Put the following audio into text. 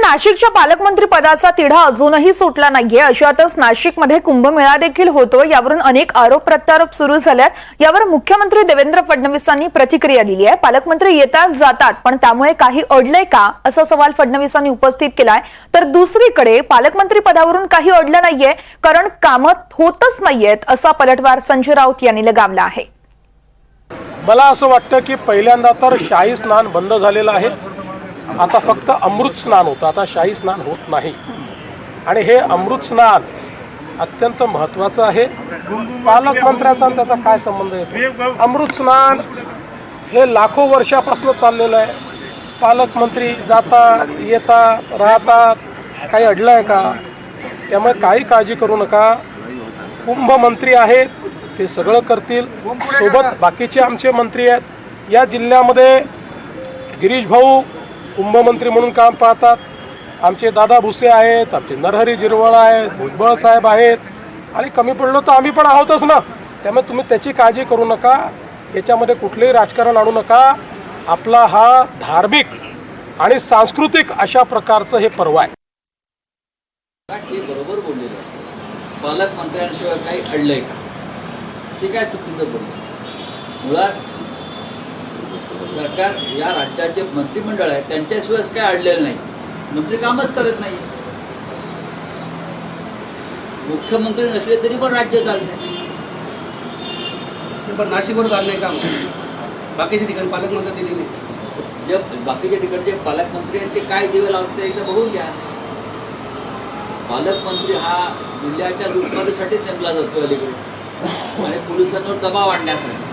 नाशिकच्या पालकमंत्री पदाचा तिढा अजूनही सुटला नाहीये। अशातच नाशिकमध्ये कुंभमेळा देखील होतो, यावरून अनेक आरोप प्रत्यारोप सुरू झालेत। यावर मुख्यमंत्री देवेंद्र फडणवीसांनी प्रतिक्रिया दिली आहे। पालकमंत्री येतात जातात, पण त्यामुळे काही अडलंय का असा सवाल फडणवीसांनी उपस्थित केलाय। तर दुसरीकडे पालकमंत्री पदावरून काही अडलं नाहीये, कारण कामं होतच नाहीयेत असा पलटवार संजय राऊत यांनी लगावला आहे। मला असं वाटतं की पहिल्यांदा तर शाही स्नान बंद झालेलं आहे। आता फक्त अमृत स्नान होतं, आता शाही स्नान होत नाही। आणि हे अमृत स्नान अत्यंत महत्त्वाचं आहे। पालकमंत्र्याचा आणि त्याचा काय संबंध येतो? अमृत स्नान हे लाखो वर्षापासून चाललेलं आहे। पालकमंत्री जातात येतात राहतात, काही अडलं आहे का? त्यामुळे काही काळजी करू नका। कुंभमंत्री आहेत, ते सगळं करतील। सोबत बाकीचे आमचे मंत्री आहेत। या जिल्ह्यामध्ये गिरीश भाऊ कुंभमंत्री म्हणून काम पाहतात। आमचे दादा भुसे आहेत, आमचे नरहरी झिरवळ आहेत, भुजबळ साहेब आहेत, आणि कमी पडलो तर आम्ही पण आहोतच ना। त्यामुळे तुम्ही त्याची काळजी करू नका, याच्यामध्ये कुठलेही राजकारण आणू नका। आपला हा धार्मिक आणि सांस्कृतिक अशा प्रकारचं हे पर्व आहे। हे बरोबर बोललेलं आहे। पालकमंत्र्यांशिवाय काही अडलंय का? हे काय चुकीचं बोललं? मुळात सरकार या राज्याचे मंत्रिमंडळ आहे, त्यांच्याशिवाय काय अडलेलं नाही। मंत्री कामच करत नाही। मुख्यमंत्री नसले तरी पण राज्य चालते। पण नाशिकवर चाललंय काम, बाकीच्या ठिकाणी पालकमंत्री दिली नाही। जे बाकीच्या ठिकाणचे पालकमंत्री आहेत ते काय दिवे लावते एकदा बघून घ्या। पालकमंत्री हा जिल्ह्याच्या लुटमारीसाठी नेमला जातो अलीकडे, आणि पोलिसांवर दबाव आणण्यासाठी।